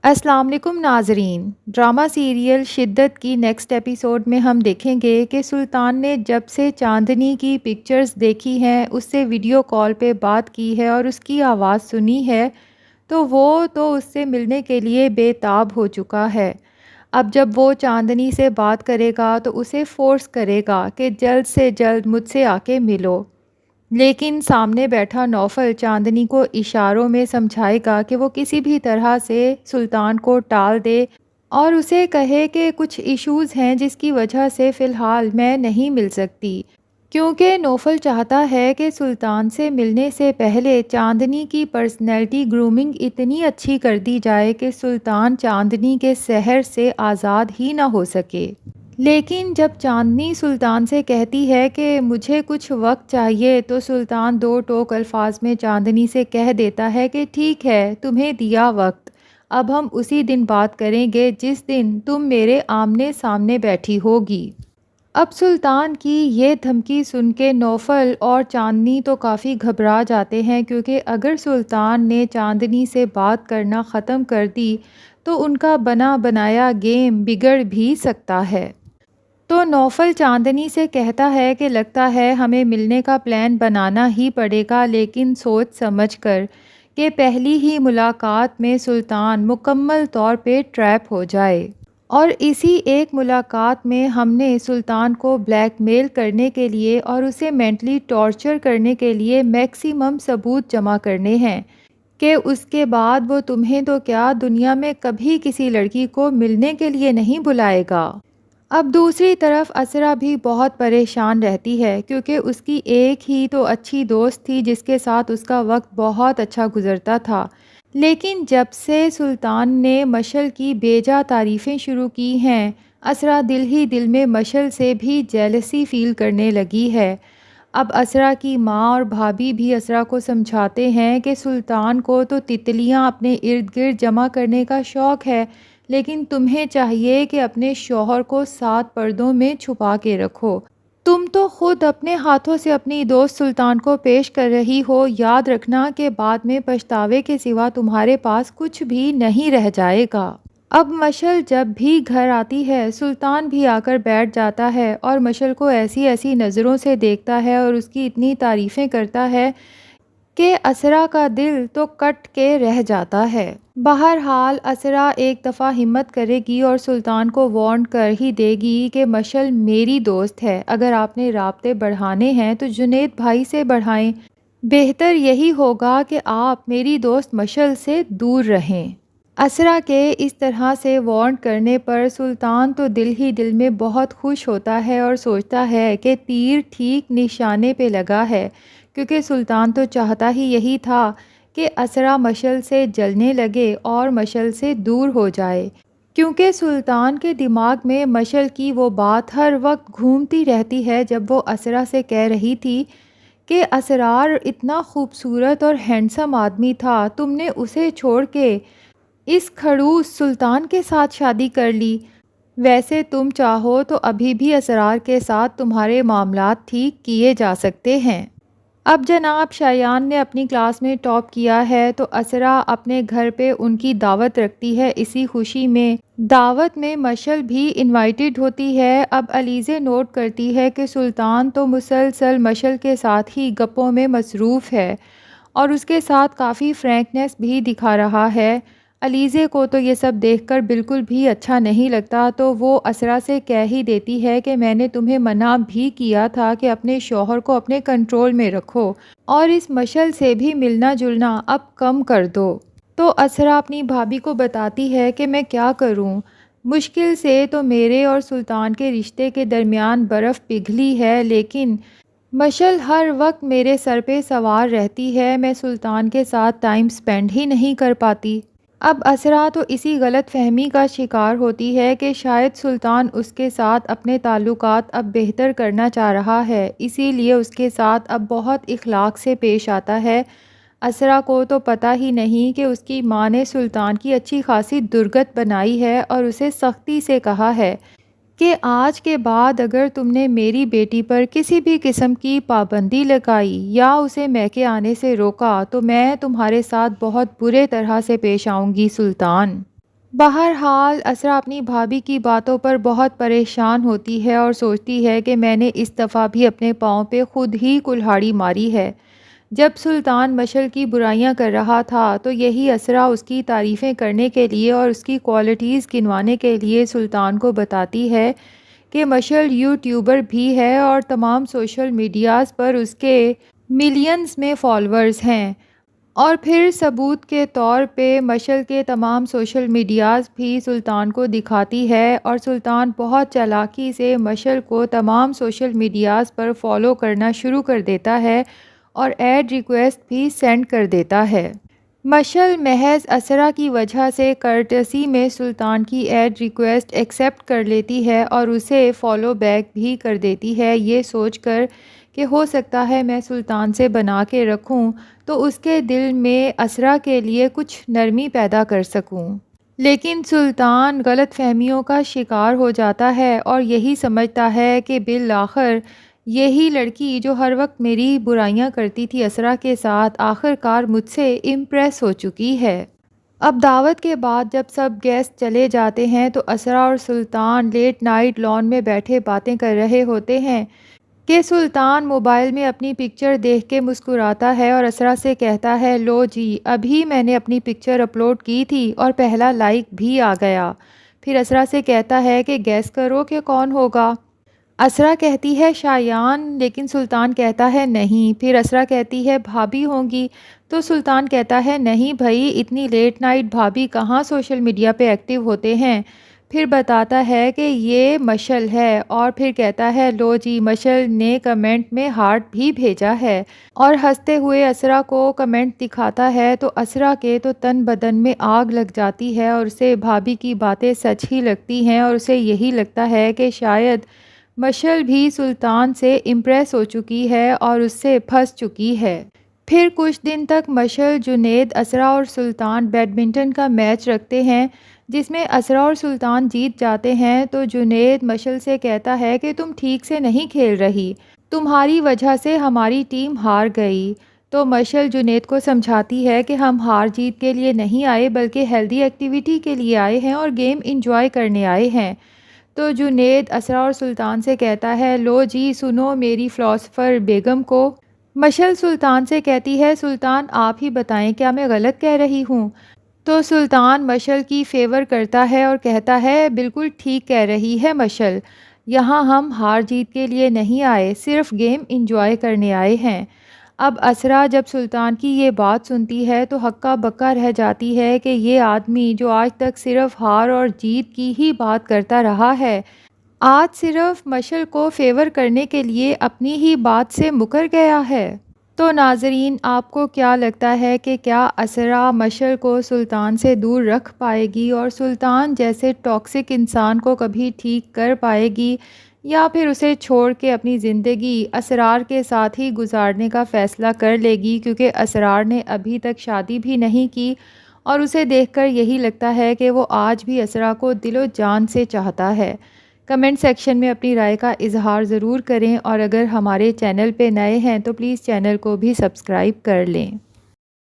السلام علیکم ناظرین، ڈرامہ سیریل شدت کی نیکسٹ ایپیسوڈ میں ہم دیکھیں گے کہ سلطان نے جب سے چاندنی کی پکچرز دیکھی ہیں، اس سے ویڈیو کال پہ بات کی ہے اور اس کی آواز سنی ہے تو وہ تو اس سے ملنے کے لیے بے تاب ہو چکا ہے۔ اب جب وہ چاندنی سے بات کرے گا تو اسے فورس کرے گا کہ جلد سے جلد مجھ سے آ کے ملو، لیکن سامنے بیٹھا نوفل چاندنی کو اشاروں میں سمجھائے گا کہ وہ کسی بھی طرح سے سلطان کو ٹال دے اور اسے کہے کہ کچھ ایشوز ہیں جس کی وجہ سے فی الحال میں نہیں مل سکتی، کیونکہ نوفل چاہتا ہے کہ سلطان سے ملنے سے پہلے چاندنی کی پرسنالٹی گرومنگ اتنی اچھی کر دی جائے کہ سلطان چاندنی کے سحر سے آزاد ہی نہ ہو سکے۔ لیکن جب چاندنی سلطان سے کہتی ہے کہ مجھے کچھ وقت چاہیے تو سلطان دو ٹوک الفاظ میں چاندنی سے کہہ دیتا ہے کہ ٹھیک ہے، تمہیں دیا وقت، اب ہم اسی دن بات کریں گے جس دن تم میرے آمنے سامنے بیٹھی ہوگی۔ اب سلطان کی یہ دھمکی سن کے نوفل اور چاندنی تو کافی گھبرا جاتے ہیں، کیونکہ اگر سلطان نے چاندنی سے بات کرنا ختم کر دی تو ان کا بنا بنایا گیم بگڑ بھی سکتا ہے۔ تو نوفل چاندنی سے کہتا ہے کہ لگتا ہے ہمیں ملنے کا پلان بنانا ہی پڑے گا، لیکن سوچ سمجھ کر کہ پہلی ہی ملاقات میں سلطان مکمل طور پہ ٹریپ ہو جائے۔ اور اسی ایک ملاقات میں ہم نے سلطان کو بلیک میل کرنے کے لیے اور اسے مینٹلی ٹارچر کرنے کے لیے میکسیمم ثبوت جمع کرنے ہیں کہ اس کے بعد وہ تمہیں تو کیا دنیا میں کبھی کسی لڑکی کو ملنے کے لیے نہیں بلائے گا۔ اب دوسری طرف اسرا بھی بہت پریشان رہتی ہے، کیونکہ اس کی ایک ہی تو اچھی دوست تھی جس کے ساتھ اس کا وقت بہت اچھا گزرتا تھا، لیکن جب سے سلطان نے مشل کی بیجا تعریفیں شروع کی ہیں، اسرا دل ہی دل میں مشل سے بھی جیلسی فیل کرنے لگی ہے۔ اب اسرا کی ماں اور بھابھی بھی اسرا کو سمجھاتے ہیں کہ سلطان کو تو تتلیاں اپنے ارد گرد جمع کرنے کا شوق ہے، لیکن تمہیں چاہیے کہ اپنے شوہر کو 7 پردوں میں چھپا کے رکھو۔ تم تو خود اپنے ہاتھوں سے اپنی دوست سلطان کو پیش کر رہی ہو، یاد رکھنا کہ بعد میں پچھتاوے کے سوا تمہارے پاس کچھ بھی نہیں رہ جائے گا۔ اب مشل جب بھی گھر آتی ہے، سلطان بھی آ کر بیٹھ جاتا ہے اور مشل کو ایسی ایسی نظروں سے دیکھتا ہے اور اس کی اتنی تعریفیں کرتا ہے کہ اسرا کا دل تو کٹ کے رہ جاتا ہے۔ بہرحال اسرا ایک دفعہ ہمت کرے گی اور سلطان کو وارن کر ہی دے گی کہ مشل میری دوست ہے، اگر آپ نے رابطے بڑھانے ہیں تو جنید بھائی سے بڑھائیں، بہتر یہی ہوگا کہ آپ میری دوست مشل سے دور رہیں۔ اسرا کے اس طرح سے وارن کرنے پر سلطان تو دل ہی دل میں بہت خوش ہوتا ہے اور سوچتا ہے کہ تیر ٹھیک نشانے پہ لگا ہے، کیونکہ سلطان تو چاہتا ہی یہی تھا کہ اسرا مشل سے جلنے لگے اور مشل سے دور ہو جائے، کیونکہ سلطان کے دماغ میں مشل کی وہ بات ہر وقت گھومتی رہتی ہے جب وہ اسرا سے کہہ رہی تھی کہ اسرار اتنا خوبصورت اور ہینڈسم آدمی تھا، تم نے اسے چھوڑ کے اس کھڑوس سلطان کے ساتھ شادی کر لی، ویسے تم چاہو تو ابھی بھی اسرار کے ساتھ تمہارے معاملات ٹھیک کیے جا سکتے ہیں۔ اب جناب شایان نے اپنی کلاس میں ٹاپ کیا ہے تو اسرا اپنے گھر پہ ان کی دعوت رکھتی ہے، اسی خوشی میں دعوت میں مشل بھی انوائٹڈ ہوتی ہے۔ اب علیزے نوٹ کرتی ہے کہ سلطان تو مسلسل مشل کے ساتھ ہی گپوں میں مصروف ہے اور اس کے ساتھ کافی فرینکنیس بھی دکھا رہا ہے۔ علیزے کو تو یہ سب دیکھ کر بالکل بھی اچھا نہیں لگتا، تو وہ اسرا سے کہہ ہی دیتی ہے کہ میں نے تمہیں منع بھی کیا تھا کہ اپنے شوہر کو اپنے کنٹرول میں رکھو اور اس مشل سے بھی ملنا جلنا اب کم کر دو۔ تو اسرا اپنی بھابھی کو بتاتی ہے کہ میں کیا کروں، مشکل سے تو میرے اور سلطان کے رشتے کے درمیان برف پگھلی ہے، لیکن مشل ہر وقت میرے سر پہ سوار رہتی ہے، میں سلطان کے ساتھ ٹائم سپینڈ ہی نہیں کر پاتی۔ اب اسرا تو اسی غلط فہمی کا شکار ہوتی ہے کہ شاید سلطان اس کے ساتھ اپنے تعلقات اب بہتر کرنا چاہ رہا ہے، اسی لیے اس کے ساتھ اب بہت اخلاق سے پیش آتا ہے۔ اسرا کو تو پتہ ہی نہیں کہ اس کی ماں نے سلطان کی اچھی خاصی درگت بنائی ہے اور اسے سختی سے کہا ہے کہ آج کے بعد اگر تم نے میری بیٹی پر کسی بھی قسم کی پابندی لگائی یا اسے میکے آنے سے روکا تو میں تمہارے ساتھ بہت برے طرح سے پیش آؤں گی سلطان۔ بہرحال اسرا اپنی بھابھی کی باتوں پر بہت پریشان ہوتی ہے اور سوچتی ہے کہ میں نے اس دفعہ بھی اپنے پاؤں پہ خود ہی کلہاڑی ماری ہے۔ جب سلطان مشل کی برائیاں کر رہا تھا تو یہی اسرا اس کی تعریفیں کرنے کے لیے اور اس کی کوالٹیز گنوانے کے لیے سلطان کو بتاتی ہے کہ مشل یوٹیوبر بھی ہے اور تمام سوشل میڈیاز پر اس کے ملینز میں فالورز ہیں، اور پھر ثبوت کے طور پہ مشل کے تمام سوشل میڈیاز بھی سلطان کو دکھاتی ہے، اور سلطان بہت چالاکی سے مشل کو تمام سوشل میڈیاز پر فالو کرنا شروع کر دیتا ہے اور ایڈ ریکویسٹ بھی سینڈ کر دیتا ہے۔ مشل محض اسرا کی وجہ سے کرٹسی میں سلطان کی ایڈ ریکویسٹ ایکسیپٹ کر لیتی ہے اور اسے فالو بیک بھی کر دیتی ہے، یہ سوچ کر کہ ہو سکتا ہے میں سلطان سے بنا کے رکھوں تو اس کے دل میں اسرا کے لیے کچھ نرمی پیدا کر سکوں۔ لیکن سلطان غلط فہمیوں کا شکار ہو جاتا ہے اور یہی سمجھتا ہے کہ بالآخر یہی لڑکی جو ہر وقت میری برائیاں کرتی تھی اسرا کے ساتھ، آخر کار مجھ سے امپریس ہو چکی ہے۔ اب دعوت کے بعد جب سب گیسٹ چلے جاتے ہیں تو اسرا اور سلطان لیٹ نائٹ لان میں بیٹھے باتیں کر رہے ہوتے ہیں کہ سلطان موبائل میں اپنی پکچر دیکھ کے مسکراتا ہے اور اسرا سے کہتا ہے، لو جی ابھی میں نے اپنی پکچر اپلوڈ کی تھی اور پہلا لائک بھی آ گیا۔ پھر اسرا سے کہتا ہے کہ گیس کرو کہ کون ہوگا۔ اسرا کہتی ہے شایان، لیکن سلطان کہتا ہے نہیں۔ پھر اسرا کہتی ہے بھابھی ہوں گی، تو سلطان کہتا ہے نہیں بھائی، اتنی لیٹ نائٹ بھابھی کہاں سوشل میڈیا پہ ایکٹیو ہوتے ہیں۔ پھر بتاتا ہے کہ یہ مشل ہے اور پھر کہتا ہے لو جی مشل نے کمنٹ میں ہارٹ بھی بھیجا ہے، اور ہنستے ہوئے اسرا کو کمنٹ دکھاتا ہے تو اسرا کے تو تن بدن میں آگ لگ جاتی ہے اور اسے بھابھی کی باتیں سچ ہی لگتی ہیں اور اسے یہی لگتا ہے کہ شاید مشل بھی سلطان سے امپریس ہو چکی ہے اور اس سے پھنس چکی ہے۔ پھر کچھ دن تک مشل، جنید، اسرا اور سلطان بیڈمنٹن کا میچ رکھتے ہیں جس میں اسرا اور سلطان جیت جاتے ہیں، تو جنید مشل سے کہتا ہے کہ تم ٹھیک سے نہیں کھیل رہی، تمہاری وجہ سے ہماری ٹیم ہار گئی۔ تو مشل جنید کو سمجھاتی ہے کہ ہم ہار جیت کے لیے نہیں آئے بلکہ ہیلدی ایکٹیویٹی کے لیے آئے ہیں اور گیم انجوائے کرنے آئے ہیں۔ تو جنید اسرا اور سلطان سے کہتا ہے لو جی سنو میری فلاسفر بیگم کو۔ مشل سلطان سے کہتی ہے سلطان آپ ہی بتائیں کیا میں غلط کہہ رہی ہوں؟ تو سلطان مشل کی فیور کرتا ہے اور کہتا ہے بالکل ٹھیک کہہ رہی ہے مشل، یہاں ہم ہار جیت کے لیے نہیں آئے، صرف گیم انجوائے کرنے آئے ہیں۔ اب اسرا جب سلطان کی یہ بات سنتی ہے تو ہکا بکا رہ جاتی ہے کہ یہ آدمی جو آج تک صرف ہار اور جیت کی ہی بات کرتا رہا ہے، آج صرف مشل کو فیور کرنے کے لیے اپنی ہی بات سے مکر گیا ہے۔ تو ناظرین آپ کو کیا لگتا ہے کہ کیا اسرا مشل کو سلطان سے دور رکھ پائے گی اور سلطان جیسے ٹاکسک انسان کو کبھی ٹھیک کر پائے گی، یا پھر اسے چھوڑ کے اپنی زندگی اسرار کے ساتھ ہی گزارنے کا فیصلہ کر لے گی، کیونکہ اسرار نے ابھی تک شادی بھی نہیں کی اور اسے دیکھ کر یہی لگتا ہے کہ وہ آج بھی اسرا کو دل و جان سے چاہتا ہے۔ کمنٹ سیکشن میں اپنی رائے کا اظہار ضرور کریں، اور اگر ہمارے چینل پہ نئے ہیں تو پلیز چینل کو بھی سبسکرائب کر لیں۔